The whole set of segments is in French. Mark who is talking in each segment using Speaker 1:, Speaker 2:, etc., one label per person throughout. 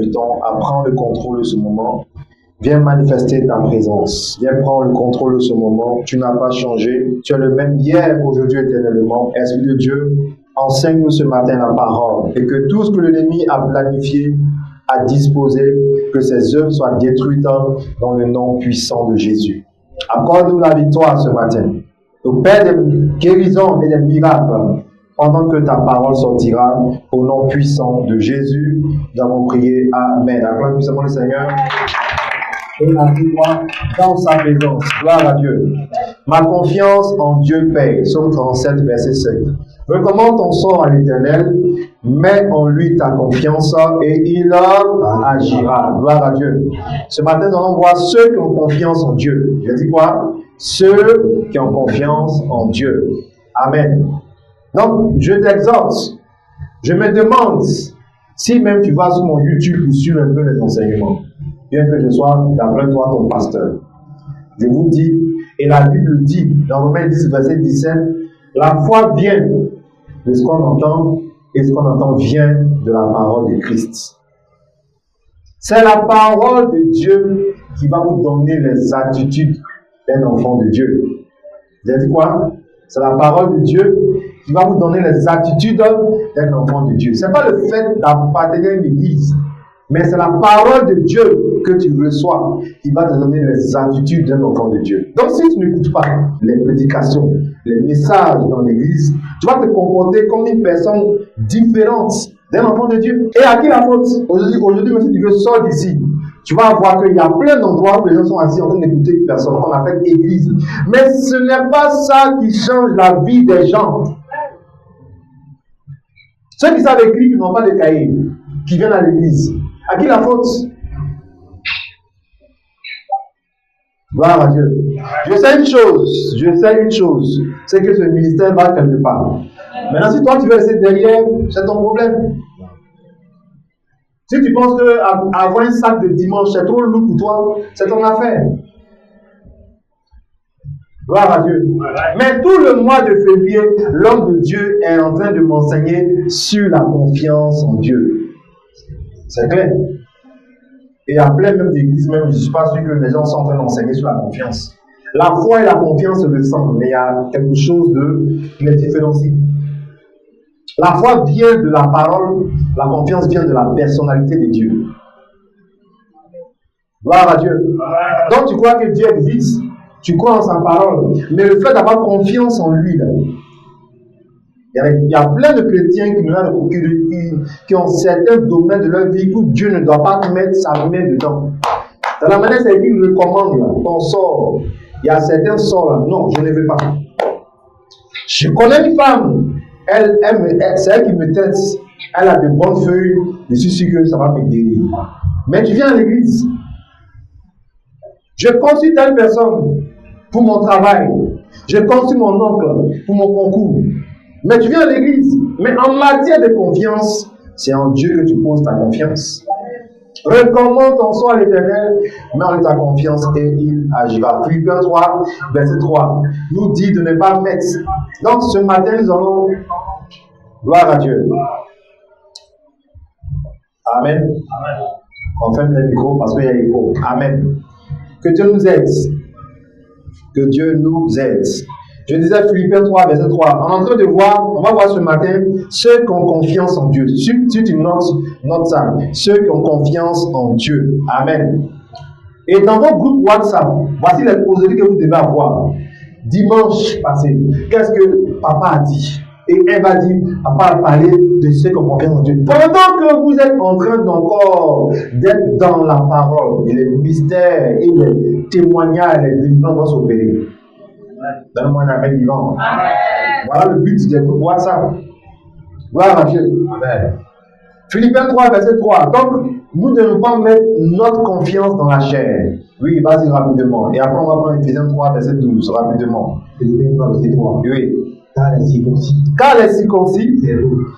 Speaker 1: t'invitons à prendre le contrôle de ce moment. Viens manifester ta présence. Viens prendre le contrôle de ce moment. Tu n'as pas changé. Tu es le même hier, aujourd'hui, éternellement. Esprit de Dieu, enseigne-nous ce matin la parole. Et que tout ce que l'ennemi a planifié, a disposé, que ses œuvres soient détruites dans le nom puissant de Jésus. Accorde-nous la victoire ce matin. Au Père des guérisons et des miracles, pendant que ta parole sortira, au nom puissant de Jésus, nous avons prié. Amen. Acclame puissamment le Seigneur. Et assis-toi dans sa présence. Gloire à Dieu. Ma confiance en Dieu paye. Psaume 37, verset 5. Recommande ton sort à l'Éternel, mets en lui ta confiance et il agira. Gloire à Dieu. Ce matin, nous allons voir ceux qui ont confiance en Dieu. Je dis quoi? Ceux qui ont confiance en Dieu. Amen. Donc, je t'exhorte. Je me demande si même tu vas sur mon YouTube ou sur un peu les enseignements, bien que je sois d'après toi ton pasteur. Je vous dis, et la Bible dit, dans Romains 10, verset 17, la foi vient de ce qu'on entend, et ce qu'on entend vient de la parole de Christ. C'est la parole de Dieu qui va vous donner les attitudes d'un enfant de Dieu. Vous avez dit quoi? C'est la parole de Dieu qui va vous donner les attitudes d'un enfant de Dieu. Ce n'est pas le fait d'appartenir à l'église, mais c'est la parole de Dieu que tu reçois qui va te donner les attitudes d'un enfant de Dieu. Donc si tu n'écoutes pas les prédications, les messages dans l'église, tu vas te comporter comme une personne différente d'un enfant de Dieu. Et à qui la faute? Aujourd'hui, même si tu veux sortir d'ici, tu vas voir qu'il y a plein d'endroits où les gens sont assis en train d'écouter une personne qu'on appelle église. Mais ce n'est pas ça qui change la vie des gens. Ceux qui savent écrire, qui n'ont pas de cahier, qui viennent à l'église, à qui la faute? Gloire à Dieu. Je sais une chose, c'est que ce ministère va quelque part. Maintenant, si toi tu veux rester derrière, c'est ton problème. Si tu penses qu'avoir un sac de dimanche, c'est trop lourd pour toi, c'est ton affaire. Gloire à Dieu. Mais tout le mois de février, l'homme de Dieu est en train de m'enseigner sur la confiance en Dieu. C'est clair. Et il y a plein même d'églises, même, je ne suis pas sûr que les gens sont en train d'enseigner sur la confiance. La foi et la confiance se ressemblent, mais il y a quelque chose qui les différencie. La foi vient de la parole, la confiance vient de la personnalité de Dieu. Gloire à Dieu. Donc tu crois que Dieu existe, tu crois en sa parole, mais le fait d'avoir confiance en lui, là, il y a plein de chrétiens qui ont certains domaines de leur vie où Dieu ne doit pas mettre sa main dedans. Dans la manière, c'est qu'il recommande là, ton sort. Il y a certains sorts là, non, je ne veux pas. Je connais une femme, c'est elle qui me traite. Elle a de bonnes feuilles, je suis sûr que ça va me guérir. Mais tu viens à l'église. Je consulte telle personne pour mon travail. Je consulte mon oncle pour mon concours. Mais tu viens à l'église. Mais en matière de confiance, c'est en Dieu que tu poses ta confiance. Recommande ton sort à l'Éternel, mets en ta confiance et il agira. Philippiens 3, verset 3, nous dit de ne pas mettre. Donc ce matin, nous allons, gloire à Dieu. Amen. On ferme les micros parce qu'il y a écho. Amen. Que Dieu nous aide. Que Dieu nous aide. Je disais Philippiens 3, verset 3. On est en train de voir, on va voir ce matin, ceux qui ont confiance en Dieu. Si tu notes ça, ceux qui ont confiance en Dieu. Amen. Et dans vos groupes WhatsApp, voici les causeries que vous devez avoir. Dimanche passé, qu'est-ce que papa a dit? Et elle va dire, papa a parlé de ceux qui ont confiance en Dieu. Pendant que vous êtes en train encore d'être dans la parole, et les mystères et les témoignages, les délivrances vont s'opérer. Donne-moi un amen vivant. Voilà le but des groupes WhatsApp. Gloire à Dieu. Amen. Philippiens 3, verset 3. Donc, nous ne devons pas mettre notre confiance dans la chair. Oui, vas-y rapidement. Et après, on va prendre Ephésiens 3, verset 12, rapidement. Philippiens 3, verset 3. Oui. Car les circoncis,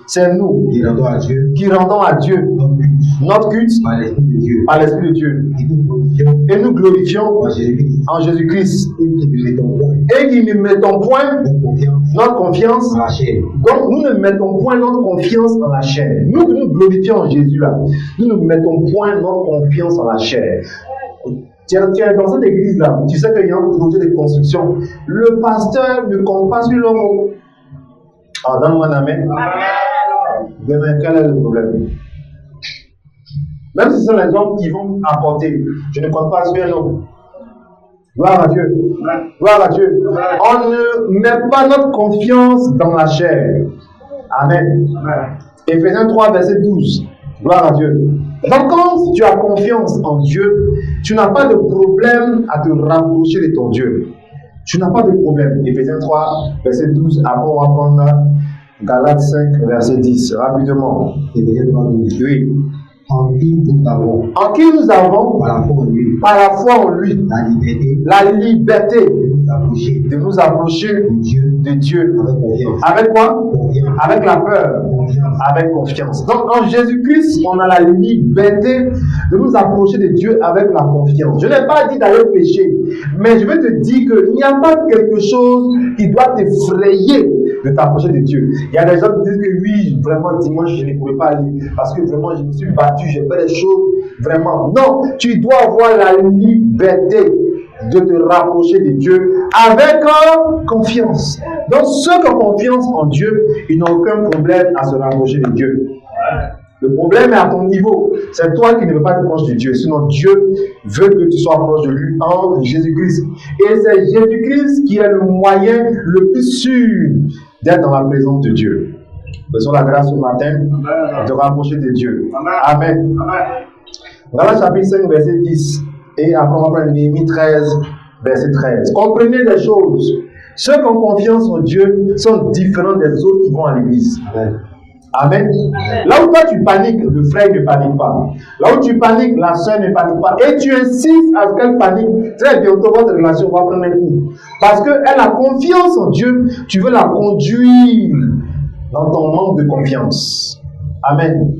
Speaker 1: c'est nous qui rendons à Dieu notre culte par l'Esprit de Dieu. Et nous glorifions en Jésus-Christ. Et qui ne mettons point notre confiance. Donc nous ne mettons point notre confiance dans la chair. Nous glorifions en Jésus là. Nous ne mettons point notre confiance en la chair. Tu es dans cette église-là, tu sais qu'il y a un projet de construction. Le pasteur ne compte pas sur l'homme. Ah, donne-moi un amen. Demain, quel est le problème? Même si ce sont les hommes qui vont apporter, je ne compte pas sur un homme. Gloire à Dieu. Gloire à Dieu. On ne met pas notre confiance dans la chair. Amen. Éphésiens 3, verset 12. Gloire à Dieu. Donc, quand tu as confiance en Dieu, tu n'as pas de problème à te rapprocher de ton Dieu. Tu n'as pas de problème. Éphésiens 3, verset 12. Après, on va prendre Galates 5, verset 10. Rapidement. Oui.
Speaker 2: En qui nous
Speaker 1: avons, par la foi en lui, la liberté de nous approcher de Dieu. Avec quoi? Avec la peur, avec confiance. Donc en Jésus-Christ, on a la liberté de nous approcher de Dieu avec la confiance. Je n'ai pas dit d'aller pécher, mais je vais te dire qu'il n'y a pas quelque chose qui doit t'effrayer de t'approcher de Dieu. Il y a des gens qui disent que oui, vraiment dimanche je ne pouvais pas aller parce que vraiment je me suis battu, j'ai fait des choses vraiment. Non, tu dois avoir la liberté de te rapprocher de Dieu avec confiance. Donc ceux qui ont confiance en Dieu, ils n'ont aucun problème à se rapprocher de Dieu. Le problème est à ton niveau. C'est toi qui ne veux pas être proche de Dieu. Sinon, Dieu veut que tu sois proche de lui en Jésus-Christ. Et c'est Jésus-Christ qui est le moyen le plus sûr d'être dans la présence de Dieu. Faisons la grâce ce matin de rapprocher de Dieu. Amen. Voilà chapitre 5, verset 10. Et après, on va prendre Néhémie 13, verset 13. Comprenez les choses. Ceux qui ont confiance en Dieu sont différents des autres qui vont à l'église. Amen. Amen. Là où toi tu paniques, le frère ne panique pas. Là où tu paniques, la soeur ne panique pas. Et tu insistes à ce qu'elle panique. Très bientôt, votre relation va prendre un coup. Parce qu'elle a confiance en Dieu. Tu veux la conduire dans ton manque de confiance. Amen.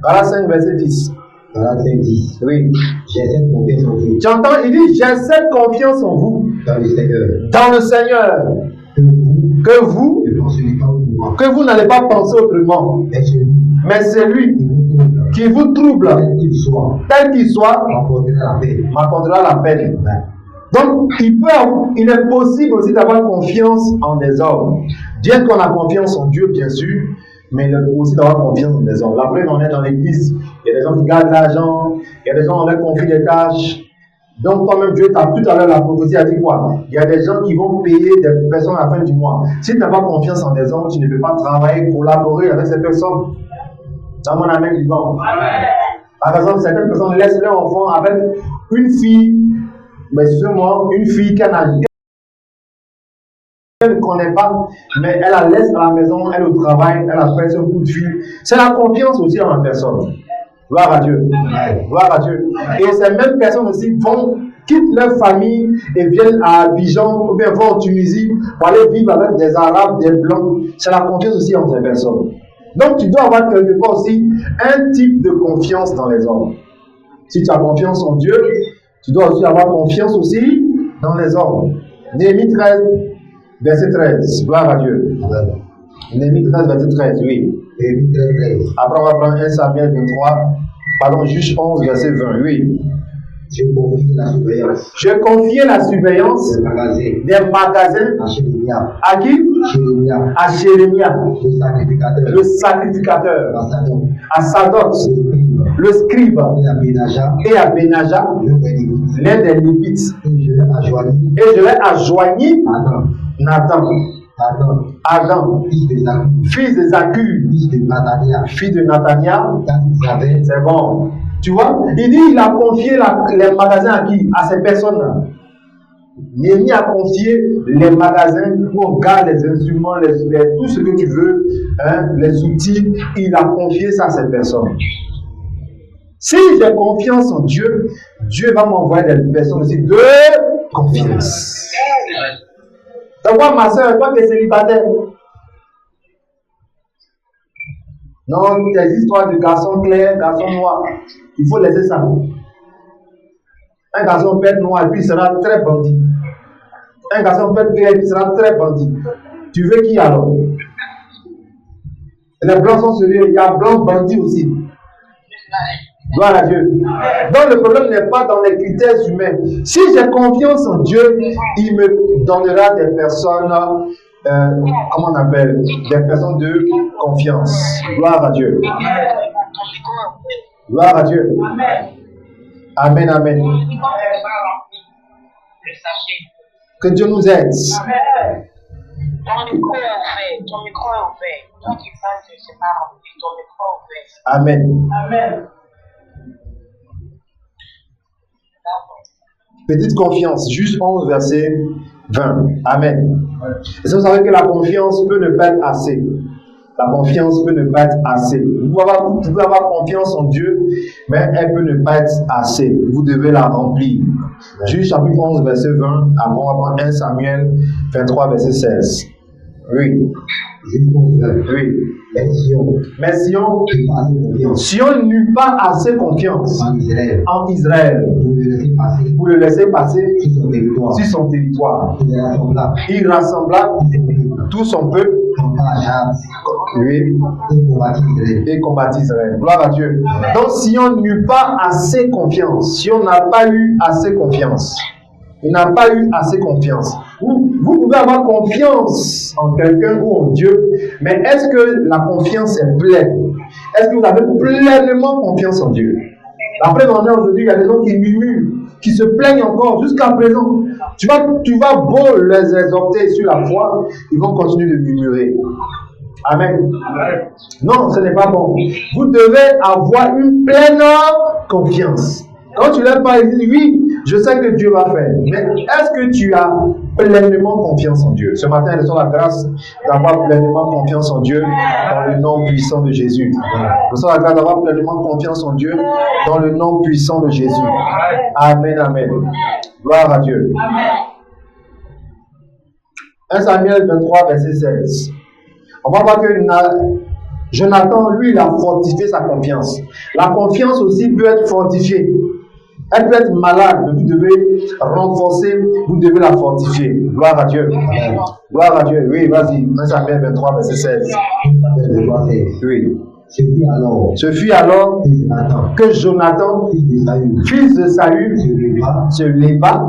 Speaker 1: Galates 5, verset 10.
Speaker 2: Galates 5, 10.
Speaker 1: Oui.
Speaker 2: J'ai cette confiance en vous.
Speaker 1: Tu entends, il dit, j'ai cette confiance en vous.
Speaker 2: Dans le Seigneur.
Speaker 1: Dans le Seigneur. Que vous n'allez pas penser autrement. Mais c'est lui qui vous trouble, tel qu'il soit, m'accordera la peine. Donc, il est possible aussi d'avoir confiance en des hommes. Bien qu'on a confiance en Dieu, bien sûr, mais il est possible d'avoir confiance en des hommes. La preuve, on est dans l'église, il y a des gens qui gardent l'argent, il y a des gens qui ont confie des tâches. Donc, toi-même, Dieu t'a tout à l'heure la prophétie a dit quoi? Il y a des gens qui vont payer des personnes à la fin du mois. Si tu n'as pas confiance en des hommes, tu ne peux pas travailler, collaborer avec ces personnes. Dans mon amen vivant. Par exemple, certaines personnes laissent leur enfant avec une fille, mais seulement une fille qu'elle ne connaît pas, mais elle la laisse à la maison, elle au travail, elle a fait son coup de fil. C'est la confiance aussi en la personne. Gloire à Dieu. Gloire à Dieu. Et ces mêmes personnes aussi quittent leur famille et viennent à Abidjan ou bien vont en Tunisie pour aller vivre avec des Arabes, des Blancs. C'est la confiance aussi entre ces personnes. Donc tu dois avoir quelque part aussi un type de confiance dans les hommes. Si tu as confiance en Dieu, tu dois aussi avoir confiance aussi dans les hommes. Néhémie 13, verset 13. Gloire à Dieu. Néhémie 13, verset 13, oui. Après, on va prendre 1 Samuel 23, pardon, Juge 11, verset 20, oui.
Speaker 2: J'ai
Speaker 1: confié la surveillance des magasins à qui? À Jérémia, le sacrificateur, à Sadok, le scribe, et à Benaja, l'un des Lévites. Et je l'ai adjoigni Nathan. Adam, fils de Zakur, fils de Nathania, c'est bon. Tu vois, il dit il a confié les magasins à qui? À ces personnes-là. Néhémie a confié les magasins où on garde les instruments, tout ce que tu veux, hein, les outils. Il a confié ça à ces personnes. Si j'ai confiance en Dieu, Dieu va m'envoyer des personnes aussi de confiance. D'abord, ma soeur, toi qui es célibataire. Non, tes histoires de garçons clairs, garçons noirs, il faut laisser ça. Un garçon peut être noir et puis il sera très bandit. Un garçon peut être clair et puis il sera très bandit. Tu veux qui alors? Les blancs sont sérieux, il y a blanc bandit aussi. Gloire à Dieu. Donc le problème n'est pas dans les critères humains. Si j'ai confiance en Dieu, il me donnera des personnes, comment on appelle, des personnes de confiance. Gloire à Dieu. Gloire à Dieu. Amen, amen. Que Dieu nous aide.
Speaker 3: Ton micro est ouvert. Ton micro est ouvert. Toi qui parles, je ne sais pas rempli. Ton micro est ouvert.
Speaker 1: Amen.
Speaker 3: Amen.
Speaker 1: Petite confiance, juste 11, verset 20. Amen. Et ça, vous savez que la confiance peut ne pas être assez. La confiance peut ne pas être assez. Vous pouvez avoir confiance en Dieu, mais elle peut ne pas être assez. Vous devez la remplir. Juge chapitre 11, verset 20, avant 1 Samuel 23, verset 16. Oui. Oui. Mais si on n'eut pas assez confiance en Israël pour le laisser passer sur son territoire, il rassembla tout son peuple et combattit Israël. Gloire à Dieu. Donc si on n'eut pas assez confiance, si on n'a pas eu assez confiance, il n'a pas eu assez confiance. Vous pouvez avoir confiance en quelqu'un ou en Dieu, mais est-ce que la confiance est pleine? Est-ce que vous avez pleinement confiance en Dieu? Après, aujourd'hui, il y a des gens qui murmurent, qui se plaignent encore jusqu'à présent. Tu vas beau les exhorter sur la foi, ils vont continuer de murmurer. Amen. Non, ce n'est pas bon. Vous devez avoir une pleine confiance. Quand tu leur parles, ils disent oui, je sais que Dieu va faire. Mais est-ce que tu as pleinement confiance en Dieu? Ce matin, nous avons la grâce d'avoir pleinement confiance en Dieu dans le nom puissant de Jésus. Nous avons la grâce d'avoir pleinement confiance en Dieu dans le nom puissant de Jésus. Amen, amen. Gloire à Dieu. 1 Samuel 23, verset 16. On va voir que Jonathan, lui, il a fortifié sa confiance. La confiance aussi peut être fortifiée. Elle peut être malade, mais vous devez renforcer, vous devez la fortifier. Gloire à Dieu. Gloire à Dieu. Oui, vas-y. 1 Samuel 23, verset 16. Oui. Ce fut alors que Jonathan, fils de Saül, se leva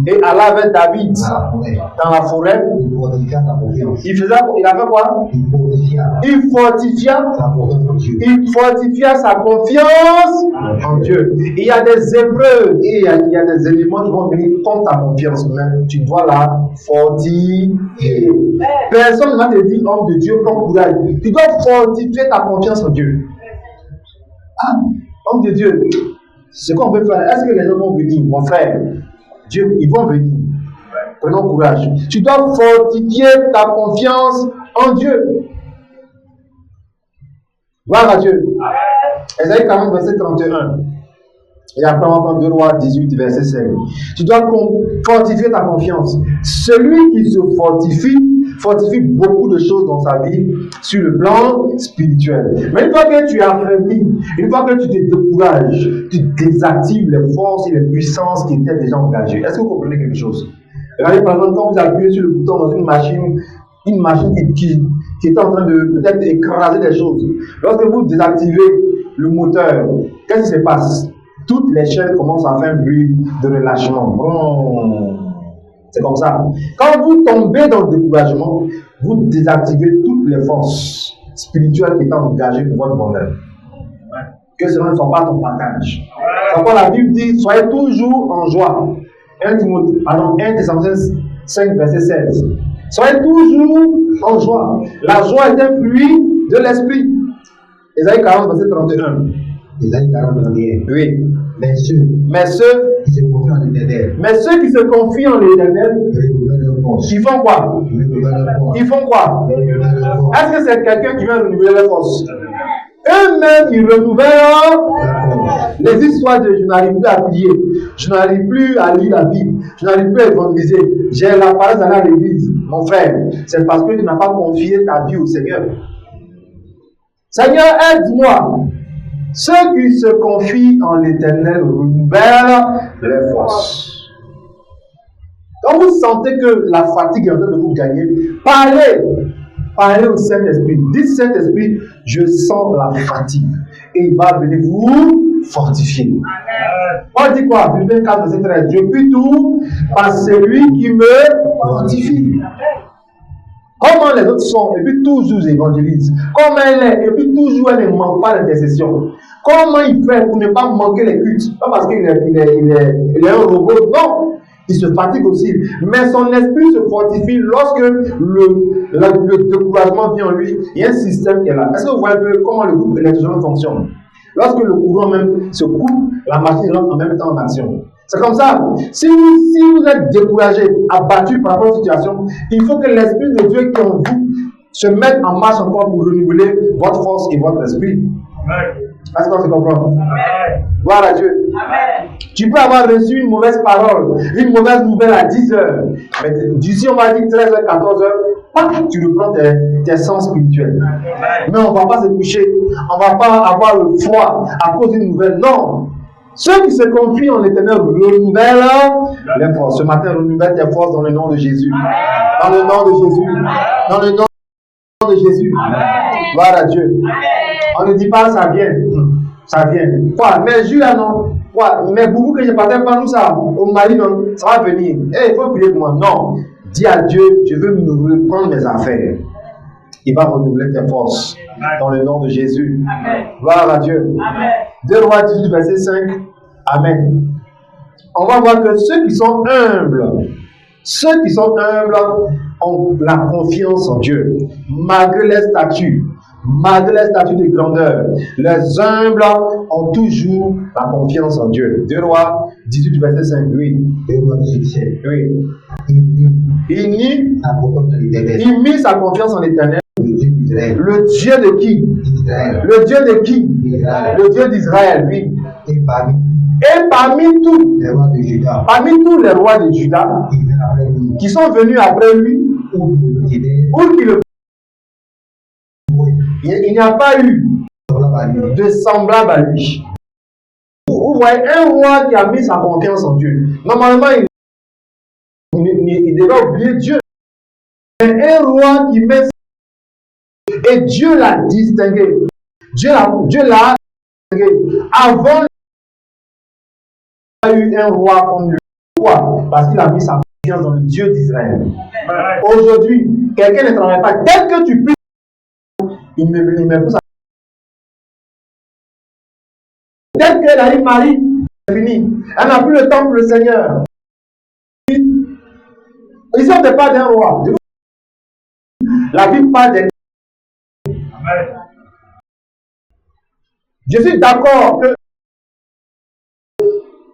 Speaker 1: et alla avec David dans la forêt. Il a fait quoi? Il fortifia sa confiance en Dieu. Il y a des épreuves et il y a des éléments qui vont venir contre ta confiance, mais tu dois la fortifier. Personne ne va te dire, homme de Dieu, prends courage. Tu dois fortifier ta confiance en Dieu. Ah, homme de Dieu, ce qu'on peut faire, est-ce que les gens vont venir, mon frère? Dieu, ils vont venir. Prenons courage. Tu dois fortifier ta confiance en Dieu. Gloire à Dieu. Ésaïe 40, verset 31. Et après, on va prendre 2 Rois 18, verset 5. Tu dois fortifier ta confiance. Celui qui se fortifie beaucoup de choses dans sa vie sur le plan spirituel. Mais une fois que tu es affaibli, une fois que tu te décourages, tu désactives les forces et les puissances qui étaient déjà engagées. Est-ce que vous comprenez quelque chose? Regardez par exemple, quand vous appuyez sur le bouton dans une machine qui est en train de peut-être écraser des choses. Lorsque vous désactivez le moteur, qu'est-ce qui se passe? Toutes les chaînes commencent à faire un bruit de relâchement. C'est comme ça. Quand vous tombez dans le découragement, vous désactivez toutes les forces spirituelles qui étaient engagées pour votre bonheur. Que cela ne soit pas ton partage. C'est pourquoi la Bible dit, soyez toujours en joie. 1 Thessaloniciens 5, verset 16. Soyez toujours en joie. La joie est un fruit de l'esprit. Ésaïe 40, verset 31.
Speaker 2: Ésaïe 40, 31.
Speaker 1: Oui.
Speaker 2: Mais ceux qui se confient en l'Éternel.
Speaker 1: Mais ceux qui se confient en l'Éternel, ils font quoi? Ils font quoi? Est-ce que c'est quelqu'un qui vient renouveler les forces? Eux-mêmes, ils renouvellent Les histoires de je n'arrive plus à prier, je n'arrive plus à lire la Bible, je n'arrive plus à évangéliser, j'ai la parole d'aller à l'église. Mon frère, c'est parce que tu n'as pas confié ta vie au Seigneur. Seigneur, aide-moi. Ceux qui se confient en l'Éternel renouvellent les forces. Quand vous sentez que la fatigue est en train de vous gagner, parlez au Saint-Esprit. Dites Saint-Esprit, je sens la fatigue. Et il va venir vous fortifier. On dit quoi? Philippiens 4, verset 13. Je puis tout par celui qui me fortifie. Comment les autres sont, et puis toujours ils évangélisent. Comment elle est, et puis toujours elle ne manque pas d'intercession. Comment il fait pour ne pas manquer les cultes? Pas parce qu'il est un robot, non. Il se fatigue aussi. Mais son esprit se fortifie lorsque le découragement vient en lui. Il y a un système qui est là. Est-ce que vous voyez comment le groupe électrogène fonctionne? Lorsque le courant même se coupe, la machine rentre en même temps en action. C'est comme ça. Si vous êtes découragé, abattu par rapport à une situation, il faut que l'Esprit de Dieu qui est en vous se mette en marche encore pour renouveler votre force et votre esprit. Est-ce qu'on se comprend? Gloire à Dieu. Amen. Tu peux avoir reçu une mauvaise parole, une mauvaise nouvelle à 10h. Mais d'ici, on va dire 13h, 14h, tu reprends tes sens spirituels. Mais on ne va pas se coucher. On ne va pas avoir le froid à cause d'une nouvelle. Non. Ceux qui se confient en l'Éternel renouvellent les forces. Ce matin, renouvelle tes forces dans le nom de Jésus. Dans le nom de Jésus. Dans le nom de Jésus. Gloire à Dieu. On ne dit pas ça vient. Ça vient. Quoi? Mais Jules, non. Quoi? Mais beaucoup que je ne partage pas nous ça. Au Mali, non. Ça va venir. Il faut prier pour moi. Non. Dis à Dieu, je veux me reprendre mes affaires. Il va renouveler tes forces. Dans le nom de Jésus. Amen. Gloire à Dieu. Amen. 2 Rois 18, verset 5. Amen. On va voir que ceux qui sont humbles ont la confiance en Dieu, malgré les statuts de grandeur. Les humbles ont toujours la confiance en Dieu. 2 Rois 18, verset 5. Oui.
Speaker 2: 2 Rois 18.
Speaker 1: Oui.
Speaker 2: Il
Speaker 1: mit sa confiance en l'Éternel. Le Dieu de qui? Le Dieu de qui? Le Dieu d'Israël, oui. Et parmi tous les rois de Juda qui sont venus après lui, il n'y a pas eu de semblable à lui. Vous voyez, un roi qui a mis sa confiance en Dieu, normalement il devait oublier Dieu. Mais un roi qui met et Dieu l'a distingué. Dieu l'a distingué. Avant, il y a eu un roi comme lui. Pourquoi? Parce qu'il a mis sa confiance dans le Dieu d'Israël. Aujourd'hui, quelqu'un ne travaille pas. Dès que tu pries, il met plus sa. Dès qu'elle a eu Marie, c'est fini. Elle n'a plus le temps pour le Seigneur. Ils ne sont pas d'un roi. La Bible parle des. Je suis d'accord que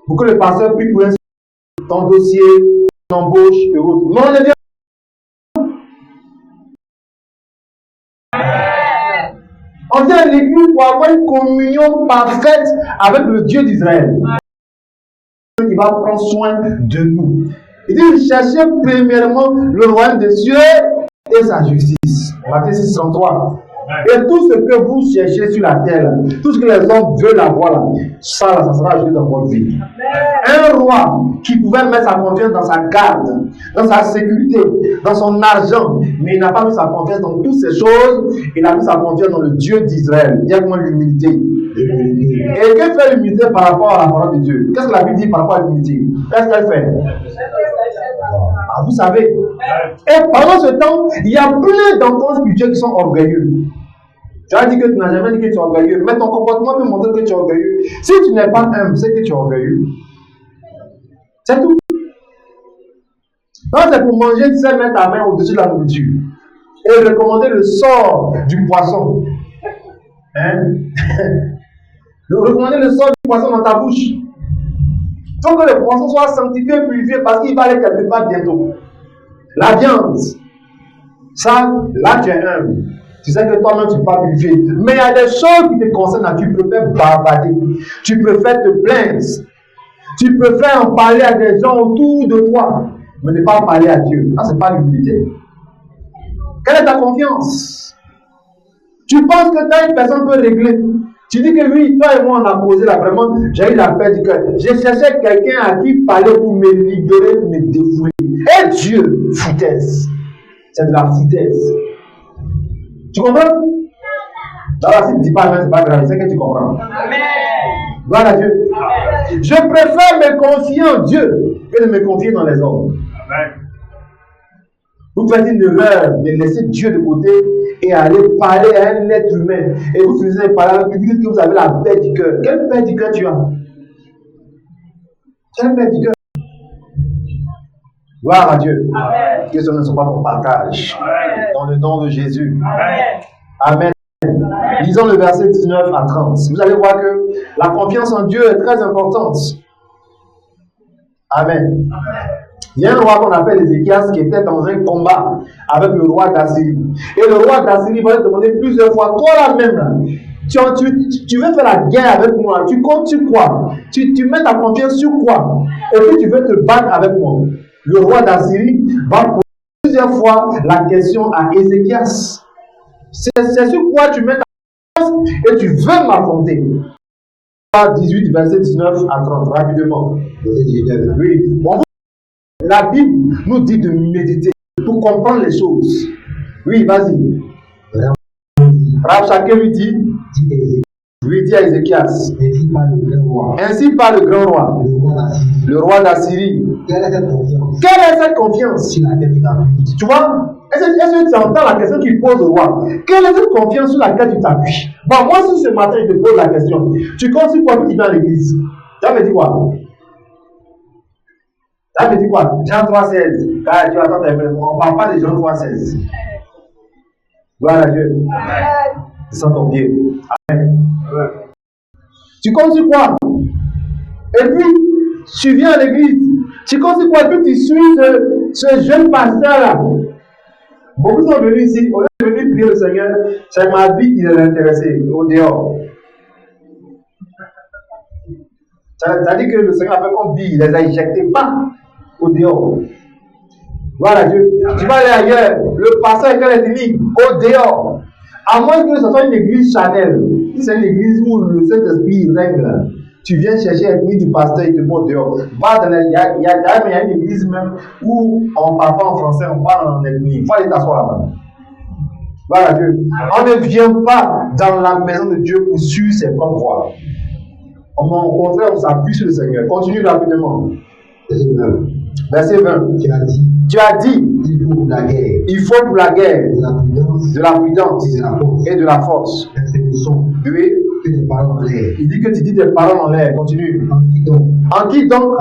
Speaker 1: pour que le pasteur puisse trouver ton dossier, ton embauche et autres. Mais on est bien. On vient à l'église pour avoir une communion parfaite avec le Dieu d'Israël. Il va prendre soin de nous. Il dit, cherchez premièrement le royaume des cieux et sa justice. Matthieu 6, 33. Et tout ce que vous cherchez sur la terre, tout ce que les hommes veulent avoir, ça sera ajouté dans votre vie. Un roi qui pouvait mettre sa confiance dans sa garde, dans sa sécurité, dans son argent, mais il n'a pas mis sa confiance dans toutes ces choses, il a mis sa confiance dans le Dieu d'Israël. Il y a comment l'humilité. Et que fait l'humilité par rapport à la parole de Dieu? Qu'est-ce que la Bible dit par rapport à l'humilité? Qu'est-ce qu'elle fait? Ah, vous savez. Et pendant ce temps, il y a plein d'enfants spirituels qui sont orgueilleux. Tu as dit que tu n'as jamais dit que tu es orgueilleux, mais ton comportement peut montrer que tu es orgueilleux. Si tu n'es pas humble, c'est que tu es orgueilleux. C'est tout. Donc c'est pour manger, tu sais mettre ta main au-dessus de la nourriture et recommander le sort du poisson. Hein? Recommander le sort du poisson dans ta bouche. Il faut que le poisson soit sanctifié et purifié parce qu'il va aller quelque part bientôt. La viande, ça, là tu es humble. Tu sais que toi-même, tu ne peux pas purifier. Mais il y a des choses qui te concernent, tu préfères bavarder. Tu préfères te plaindre. Tu préfères en parler à des gens autour de toi, mais ne pas parler à Dieu. Ça, ce n'est pas l'humilité. Quelle est ta confiance? Tu penses que ta une personne peut régler. Tu dis que oui, toi et moi, on a causé là, vraiment, j'ai eu la paix du cœur. J'ai cherché quelqu'un à qui parler pour me libérer, me défouler. Et Dieu, foutaise. C'est de la foutaise. Tu comprends? Dans la suite, ne dis pas, c'est pas grave, c'est que tu comprends. Amen. Gloire à Dieu. Amen. Je préfère me confier en Dieu que de me confier dans les hommes. Amen. Vous faites une erreur de laisser Dieu de côté et aller parler à un être humain. Et vous finissez par là, vous dites que vous avez la paix du cœur. Quelle paix du cœur tu as? Quelle paix du cœur? Gloire à Dieu. Amen. Que ce ne soit pas ton partage. Amen. Dans le nom de Jésus. Amen. Amen. Lisons le verset 19 à 30. Vous allez voir que la confiance en Dieu est très importante. Amen. Amen. Il y a un roi qu'on appelle Ézéchias qui était dans un combat avec le roi d'Assyrie. Et le roi d'Assyrie va lui demander plusieurs fois, toi là même, là, tu veux faire la guerre avec moi, tu comptes sur quoi? Tu mets ta confiance sur quoi? Et puis tu veux te battre avec moi. Le roi d'Assyrie va poser plusieurs fois la question à Ézéchias. C'est sur quoi tu mets ta confiance et tu veux m'affronter. 18, verset 19 à 30, rapidement. Oui. Bon, la Bible nous dit de méditer pour comprendre les choses. Oui, vas-y. Chacun lui dit. Lui dit à Ézéchias. Ainsi parle le grand roi. Le roi d'Assyrie. Quelle est cette confiance? Tu vois? Est-ce que tu entends la question qu'il pose au roi? Quelle est cette confiance sur laquelle tu t'appuies? Bon, moi, si ce matin, je te pose la question, tu comptes sur quoi tu vas à l'église? Tu me dis quoi? Ça me dit quoi? Jean 3,16. Car tu attends, on ne parle pas de Jean 3,16. Gloire à Dieu. Amen. Descends ton pied. Amen. Amen. Tu comptes sur quoi? Et puis, tu viens à l'église. Tu comptes sur quoi? Et puis tu suis ce jeune pasteur-là. Beaucoup sont venus ici. Au lieu de venir prier le Seigneur, c'est ma vie qui les a intéressés au dehors. Ça dit que le Seigneur a fait comme bille, il les a éjectés pas au dehors. Voilà Dieu. Tu vas aller ailleurs. Le pasteur est ethnique au dehors. À moins que ce soit une église Chanel. Si c'est une église où le Saint-Esprit règne, tu viens chercher l'ethnie du pasteur et te monte dehors. Il y a une église même où on ne parle pas en français, on parle en ethnie. Il faut aller t'asseoir là-bas. Voilà Dieu. On ne vient pas dans la maison de Dieu pour suivre ses propres voies. Au contraire, on s'appuie sur le Seigneur. Continue rapidement. Verset 20. Tu as dit il faut pour la guerre de la prudence et de la force. Oui. Il dit que tu dis des paroles en l'air. Continue. En qui donc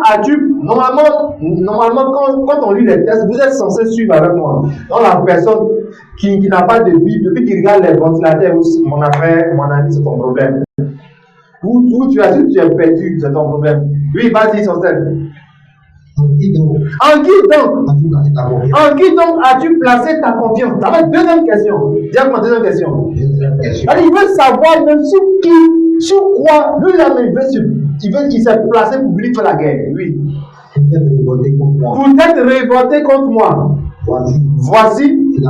Speaker 1: as-tu normalement quand on lit les textes, vous êtes censé suivre avec moi. Donc la personne qui n'a pas de Bible, depuis qu'il regarde les ventilateurs, mon affaire, mon ami, c'est ton problème. Où tu as dit que tu es perdu, c'est ton problème. Oui, vas-y, Sostel. En qui donc as-tu placé ta confiance? Ça va être deuxième question. Dis-moi deuxième question. Alors, il veut savoir même sur quoi il s'est placé pour venir faire la guerre. Oui. Pour t'être révolté contre moi. Voici. Tu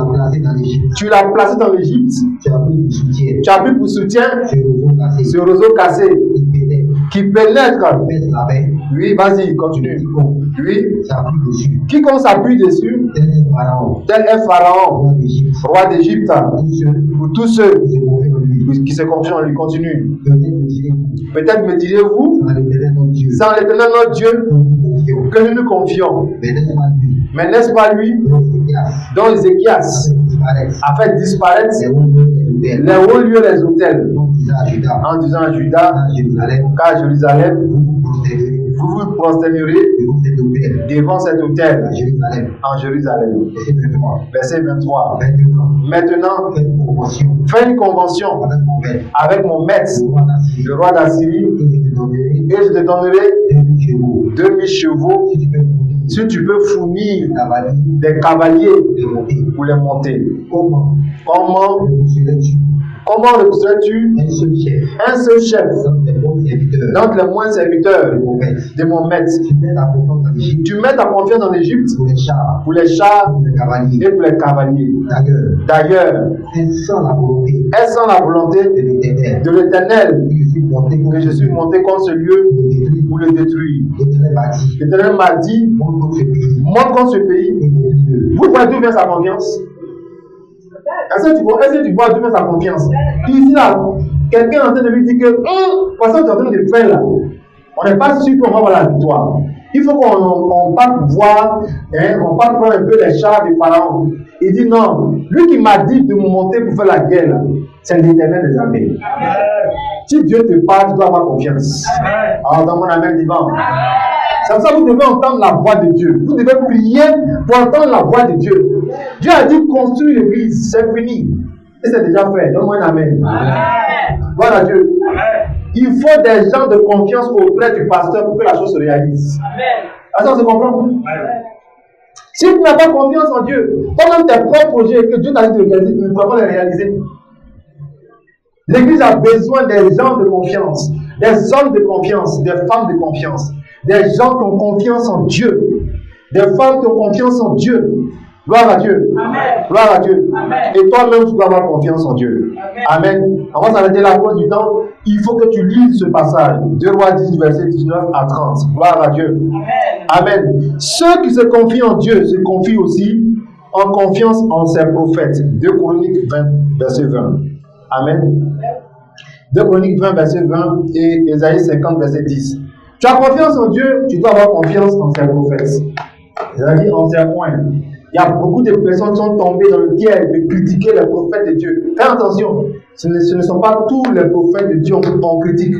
Speaker 1: l'as placé dans l'Égypte. Tu as pris pour soutien ce roseau cassé qui pénètre. Oui, vas-y, continue. Oui. Quiconque s'appuie dessus, tel est Pharaon, roi d'Égypte. Pour tous ceux qui se confient en lui, continue. Peut-être me direz-vous, c'est en l'Éternel notre Dieu que nous nous confions. Mais n'est-ce pas lui dont Ézéchias a fait disparaître les hauts lieux, les hôtels, en disant à Judas, car Jérusalem, vous vous prosternerez devant cet hôtel en Jérusalem. Verset 23. Maintenant, fais une convention avec mon maître, le roi d'Assyrie, et je te donnerai 2000 chevaux Si tu peux fournir
Speaker 2: cavaliers
Speaker 1: des cavaliers
Speaker 2: de monter,
Speaker 1: pour les monter,
Speaker 2: comment
Speaker 1: comment
Speaker 2: repousserais-tu
Speaker 1: repousserais-tu
Speaker 2: un seul chef
Speaker 1: un seul chef
Speaker 2: dans tes bons serviteurs,
Speaker 1: donc les moins serviteurs
Speaker 2: de prophètes?
Speaker 1: de mon maître?
Speaker 2: Tu mets ta confiance en Égypte
Speaker 1: Tu mets ta confiance en Égypte
Speaker 2: pour les chars,
Speaker 1: pour les chars
Speaker 2: pour les cavaliers.
Speaker 1: et pour les cavaliers.
Speaker 2: D'ailleurs,
Speaker 1: D'ailleurs,
Speaker 2: c'est sans la volonté
Speaker 1: est-ce sans la volonté
Speaker 2: de l'Éternel
Speaker 1: de l'Éternel
Speaker 2: que je suis monté contre
Speaker 1: que je suis monté contre ce lieu pour le détruire?
Speaker 2: L'Éternel m'a dit,
Speaker 1: L'Éternel m'a dit,
Speaker 2: monte contre ce pays
Speaker 1: monte contre ce pays.
Speaker 2: et détruis-le.
Speaker 1: Vous voyez d'où vient sa confiance? Est-ce que tu vois d'où vient sa confiance? Ici, là, quelqu'un est en train de lui dire que, parce que tu es en train de faire là, on n'est pas sûr qu'on va avoir la victoire. Il faut qu'on parte voir, on parte prendre un peu les chars du Pharaon. Il dit non, lui qui m'a dit de monter pour faire la guerre, là, c'est l'Éternel des armées. Si Dieu te parle, tu dois avoir confiance. Alors, dans mon amen divin. C'est pour ça que vous devez entendre la voix de Dieu. Vous devez prier pour entendre la voix de Dieu. Dieu a dit construire l'église, c'est fini. Et c'est déjà fait. Donne-moi un amen. Voilà Dieu. Il faut des gens de confiance auprès du pasteur pour que la chose se réalise. Est-ce qu'on se comprend? Si tu n'as pas confiance en Dieu, toi-même tes propres projets que Dieu t'a dit de réaliser, tu ne pourras pas les réaliser. L'église a besoin des gens de confiance, des hommes de confiance, des femmes de confiance, des gens qui ont confiance en Dieu, des femmes qui ont confiance en Dieu. Gloire à Dieu.
Speaker 3: Amen.
Speaker 1: Gloire à Dieu.
Speaker 3: Amen.
Speaker 1: Et toi-même, tu dois avoir confiance en Dieu. Amen. On va s'arrêter là à cause du temps. Il faut que tu lises ce passage. 2 Rois 10, verset 19 à 30. Gloire à Dieu.
Speaker 3: Amen.
Speaker 1: Amen. Ceux qui se confient en Dieu se confient aussi en confiance en ses prophètes. 2 Chroniques 20, verset 20. Amen. 2 Chroniques 20, verset 20 et Ésaïe 50, verset 10. Tu as confiance en Dieu, tu dois avoir confiance en ses prophètes. C'est-à-dire en ses points. Il y a beaucoup de personnes qui sont tombées dans le piège de critiquer les prophètes de Dieu. Fais attention, ce ne sont pas tous les prophètes de Dieu qu'on critique.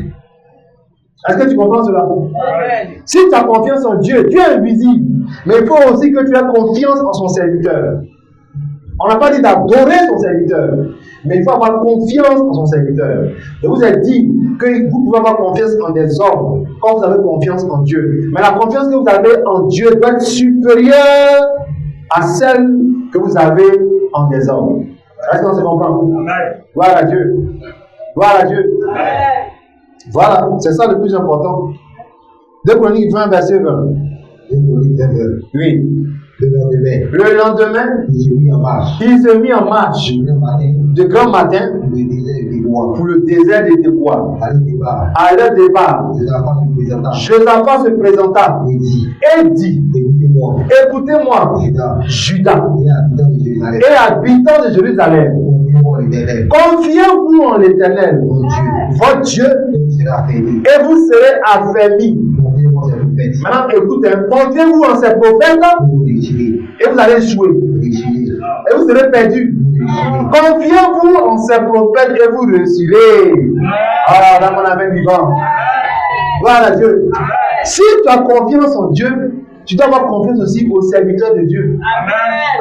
Speaker 1: Est-ce que tu comprends cela?
Speaker 3: Amen.
Speaker 1: Si tu as confiance en Dieu, Dieu est invisible. Mais il faut aussi que tu aies confiance en son serviteur. On n'a pas dit d'adorer son serviteur, mais il faut avoir confiance en son serviteur. Je vous ai dit que vous pouvez avoir confiance en des hommes quand vous avez confiance en Dieu. Mais la confiance que vous avez en Dieu doit être supérieure à celle que vous avez en des hommes. Est-ce qu'on se comprend? Gloire à Dieu. Gloire à Dieu. Voilà, c'est ça le plus important. 2 Chroniques 20, verset 20.
Speaker 2: 2 Chroniques 20.
Speaker 1: Oui.
Speaker 2: Le lendemain,
Speaker 1: Il
Speaker 2: il se mit en marche.
Speaker 1: se mit en marche
Speaker 2: Le grand matin,
Speaker 1: de grand matin
Speaker 2: pour le désert de Tébois.
Speaker 1: pour le désert de Tébois.
Speaker 2: À leur départ,
Speaker 1: À leur départ,
Speaker 2: Josaphat se présenta
Speaker 1: et dit,
Speaker 2: écoutez-moi,
Speaker 1: écoutez-moi, Judas
Speaker 2: et habitants de Jérusalem,
Speaker 1: et habitants de Jérusalem,
Speaker 2: confiez-vous en l'Éternel,
Speaker 1: confiez-vous en l'Éternel,
Speaker 2: votre Dieu,
Speaker 1: votre Dieu,
Speaker 2: et vous serez affermis.
Speaker 1: et vous serez affermis.
Speaker 2: Confiez-vous en ses prophètes,
Speaker 1: Maintenant, écoutez, confiez-vous en ces prophètes
Speaker 2: vous vous réussirez.
Speaker 1: et vous allez échouer.
Speaker 2: Vous réussirez.
Speaker 1: Et vous serez perdus.
Speaker 2: Vous réussirez.
Speaker 1: Confiez-vous en ces prophètes et vous réussirez. Ah, dans mon amen vivant. Gloire à Dieu. Si tu as confiance en Dieu, tu dois avoir confiance aussi aux serviteurs de Dieu.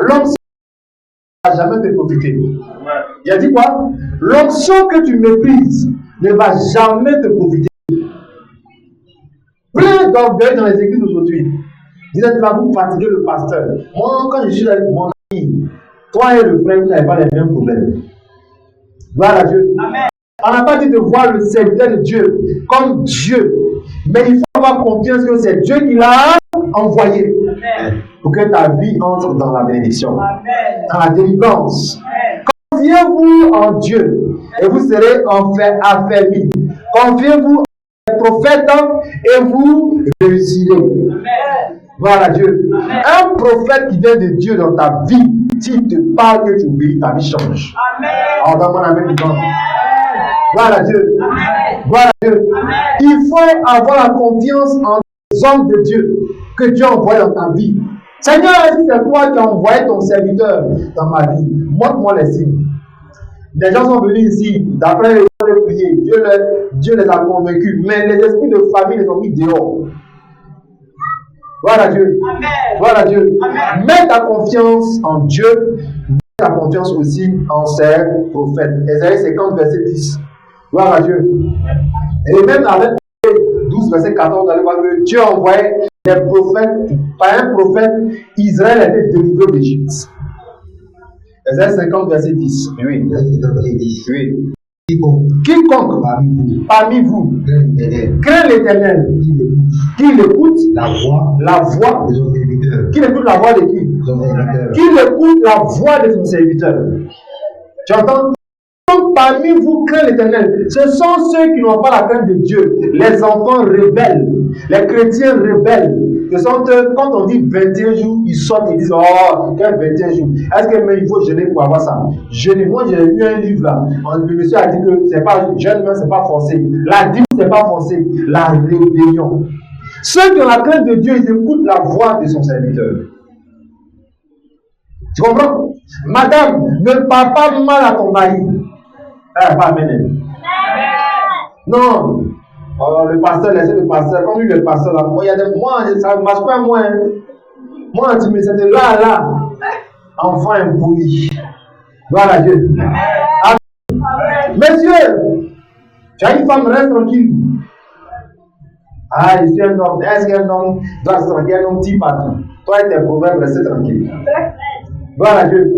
Speaker 1: L'onction ne va jamais te profiter. Il a dit quoi? L'onction que tu méprises ne va jamais te profiter. Plein d'orgueil dans les églises aujourd'hui. Vous êtes là, vous fatiguez le pasteur. Moi, quand je suis avec mon ami, toi et le frère, vous n'avez pas les mêmes problèmes. Gloire à Dieu.
Speaker 3: Amen.
Speaker 1: On n'a pas dit de voir le serviteur de Dieu comme Dieu. Mais il faut avoir confiance que c'est Dieu qui l'a envoyé
Speaker 3: Amen.
Speaker 1: pour que ta vie entre dans la bénédiction,
Speaker 3: Amen.
Speaker 1: dans la délivrance.
Speaker 3: Amen.
Speaker 1: Confiez-vous en Dieu et vous serez affermis. Confiez-vous en les prophètes et vous réussirez.
Speaker 3: Amen.
Speaker 1: Voilà Dieu. Un prophète qui vient de Dieu dans ta vie, s'il te parle que tu obéis, ta vie change.
Speaker 3: Amen.
Speaker 1: Alors, dans mon amen, voilà Dieu.
Speaker 3: Amen.
Speaker 1: Voilà Dieu.
Speaker 3: Amen.
Speaker 1: Il faut avoir la confiance en les hommes de Dieu que Dieu a envoyé dans ta vie. Seigneur, est-ce que c'est toi qui as envoyé ton serviteur dans ma vie? Montre-moi les signes. Les gens sont venus ici, d'après les prières, Dieu les a convaincus, mais les esprits de famille les ont mis dehors. Voilà Dieu.
Speaker 3: Amen.
Speaker 1: Voilà Dieu.
Speaker 3: Amen.
Speaker 1: Mets ta confiance en Dieu, mets ta confiance aussi en ses prophètes. Ésaïe 50, verset 10. Gloire à Dieu. Et même avec 12, verset 14, vous allez voir que Dieu a envoyé les prophètes, par un prophète, Israël a été délivré d'Égypte. Ésaïe 50, verset 10. Oui. Oui. Quiconque parmi vous craint l'Éternel, qui l'écoute la voix qui écoute la voix de qui? Qui écoute la voix de son serviteur. Tu entends? Donc, parmi vous craint l'Éternel. Ce sont ceux qui n'ont pas la crainte de Dieu, les enfants rebelles, les chrétiens rebelles. Ce sont eux, quand on dit 21 jours, ils sortent et disent oh, quel 21 jours. Est-ce qu'il faut jeûner pour avoir ça? Jeûner. Moi, j'ai lu un livre là. Le monsieur a dit que c'est pas jeûne, mais c'est pas forcé. La dîme, c'est pas forcé. La rébellion. Ceux qui ont la crainte de Dieu, ils écoutent la voix de son serviteur. Tu comprends? Madame, ne parle pas mal à ton mari. Pas amen. Non. Alors, le pasteur, laissez le pasteur. Comme lui, le pasteur, là, moi, ça ne marche pas, moi. Hein. Moi, tu me c'était là. Enfant impoli. Voilà Dieu. Amen. Messieurs, tu as une femme, reste tranquille. Ah, je suis un homme. Est-ce qu'un homme doit se tranquille? Un homme type partout. Toi et tes proverbes, restez tranquille. Voilà Dieu.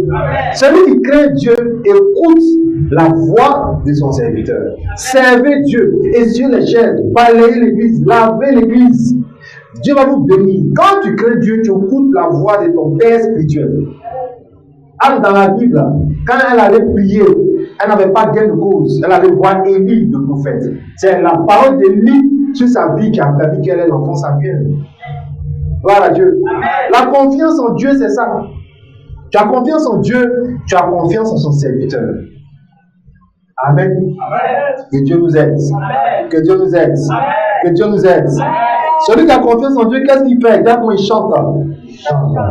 Speaker 1: Celui qui craint Dieu écoute la voix de son serviteur. Servez Dieu, essuyez les chaises, balayez l'église, lavez l'église. Dieu va vous bénir. Quand tu crains Dieu, tu écoutes la voix de ton Père spirituel. Dans la Bible, quand elle allait prier, elle n'avait pas gain de cause. Elle allait voir Élie, le prophète. C'est la parole d'Élie sur sa vie qui a permis qu'elle ait l'enfant Samuel. Voilà Dieu. La confiance en Dieu, c'est ça. Tu as confiance en Dieu, tu as confiance en son serviteur. Amen. Que Dieu nous aide. Que Dieu nous aide. Que Dieu nous aide. Celui qui a confiance en Dieu, qu'est-ce qu'il fait? Regarde comment il chante.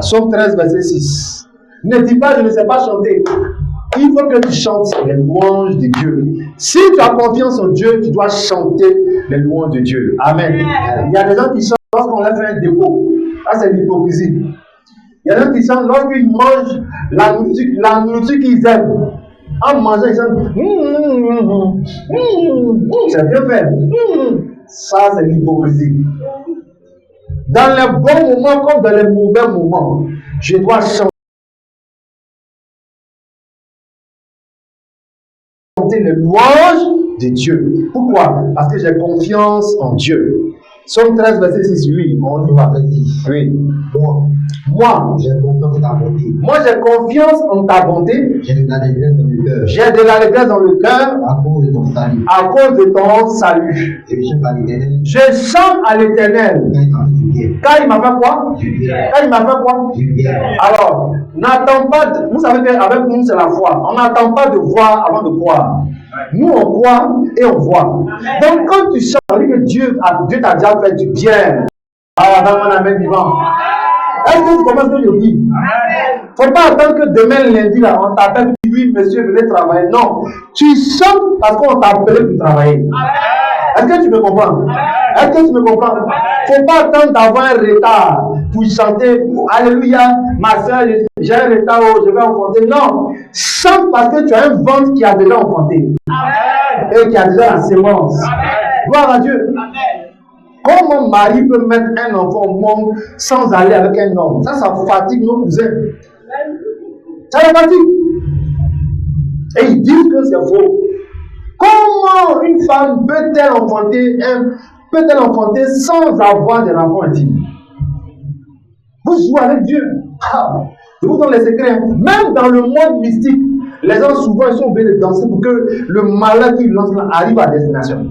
Speaker 1: Psaume 13, verset 6. Ne dis pas, je ne sais pas chanter. Il faut que tu chantes les louanges de Dieu. Si tu as confiance en Dieu, tu dois chanter les louanges de Dieu. Amen. Il y a des gens qui chantent lorsqu'on leur fait un dépôt. Ça, c'est l'hypocrisie. Il y a des gens qui chantent lorsqu'ils mangent la nourriture qu'ils aiment. En mangeant, ils chantent. C'est bien fait. Ça, c'est l'hypocrisie. Dans les bons moments comme dans les mauvais moments, je dois chanter les louanges de Dieu. Pourquoi? Parce que j'ai confiance en Dieu. Psaume 13, verset 6, oui, on y va. Oui. Moi, j'ai confiance en ta bonté. Moi, j'ai confiance en ta bonté. J'ai de l'allégresse dans le cœur. J'ai de l'allégresse dans le cœur. À cause de ton salut. À cause de ton salut. Je chante à l'Éternel. Quand il m'a fait quoi? Quand il m'a fait quoi? Alors, n'attends pas. Vous savez qu'avec nous, c'est la foi. On n'attend pas de voir avant de croire. Nous, on croit et on voit. Donc, quand tu chantes, ça veut dire que Dieu t'a déjà fait du bien. Ah, dans mon amen vivant. Est-ce que tu comprends ce que je dis? Il ne faut pas attendre que demain, lundi, là, on t'appelle, oui, monsieur, venez travailler. Non. Tu chantes parce qu'on t'a appelé pour travailler. Est-ce que tu me comprends? Est-ce que tu me comprends? Il ne faut pas attendre d'avoir un retard pour chanter. Alléluia, ma soeur, j'ai un retard, je vais enfanter. Non. Chante parce que tu as un ventre qui a déjà enfanté. Et qui a déjà la sémence. Gloire à Dieu. Comment Marie peut mettre un enfant au monde sans aller avec un homme? Ça fatigue nos cousins. Ça les fatigue. Et ils disent que c'est faux. Comment une femme peut-elle enfanter sans avoir des rapports intimes? Vous jouez avec Dieu. Je vous donne les secrets. Même dans le monde mystique, les gens souvent ils sont obligés de danser pour que le malheur qu'ils lancent là arrive à destination.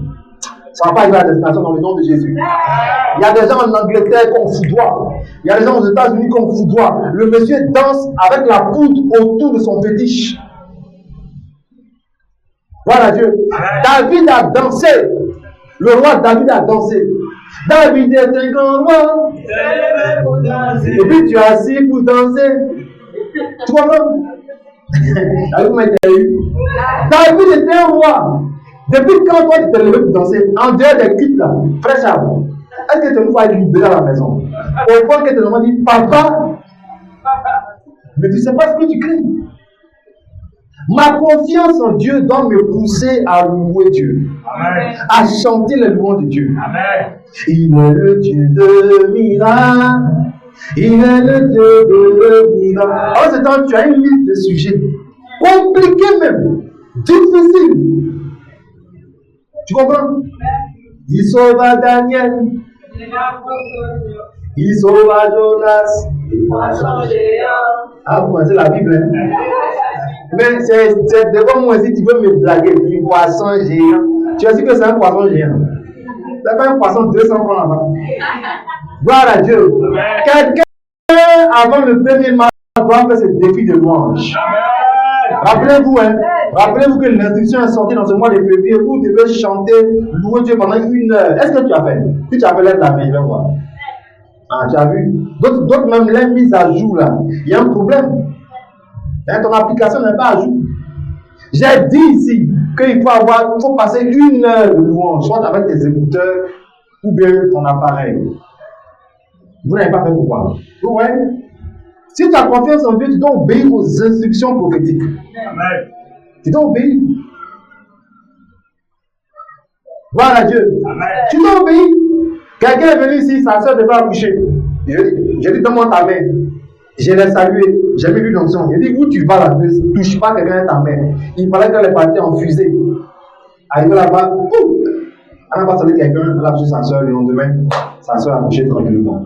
Speaker 1: Ça ne va pas arriver à destination dans le nom de Jésus. Il y a des gens en Angleterre qu'on foudoie. Il y a des gens aux États-Unis qu'on foudoie. Le monsieur danse avec la poudre autour de son fétiche. Voilà Dieu. David a dansé. Le roi David a dansé. David est un grand roi. Et puis tu es assis pour danser. Tu comprends? David était un roi. Depuis quand toi tu t'es levé pour danser, en dehors des cuites là, fraîche à vous, est-ce que tu ne vas être libéré à la maison? Au point que tu te dis, papa, mais tu ne sais pas ce que tu cries. Ma confiance en Dieu doit me pousser à louer Dieu, à chanter les louanges de Dieu. Il est le Dieu de miracles. Il est le Dieu de miracles. En ce temps, tu as une liste de sujets compliqués même, difficiles. Tu comprends? Il sauva Daniel. Il sauva Jonas. Ah, vous connaissez la Bible, hein? Mais c'est devant moi si tu veux me blaguer, du poisson géant. Tu as dit que c'est un poisson géant. C'est pas un poisson de 200 francs là-bas. Gloire à Dieu. Quelqu'un avant le 1er mars doit faire ce défi de louange. Rappelez-vous, hein, rappelez-vous que l'instruction est sortie dans ce mois de février où vous devez chanter, louer Dieu pendant 1 heure. Est-ce que tu as fait? Si tu as fait, lève la main, je vais voir. Ah, tu as vu? D'autres même les mises à jour là. Il y a un problème. Hein, ton application n'est pas à jour. J'ai dit ici qu'il faut passer 1 heure de louange, soit avec tes écouteurs ou bien ton appareil. Vous n'avez pas fait pourquoi? Ouais. Si tu as confiance en Dieu, tu dois obéir aux instructions prophétiques. Amen. Tu dois obéir. Gloire à Dieu. Amen. Tu dois obéir. Quelqu'un est venu ici, sa soeur devait accoucher. J'ai dit, donne-moi ta main. Je l'ai salué, j'ai mis l'huile d'onction. Il dit, où tu vas là, ne touche pas quelqu'un à ta main. Il fallait qu'elle est partie en fusée. Arrivé là-bas, elle n'a pas salué quelqu'un, elle a touché sa soeur, le lendemain, sa soeur a accouché tranquillement.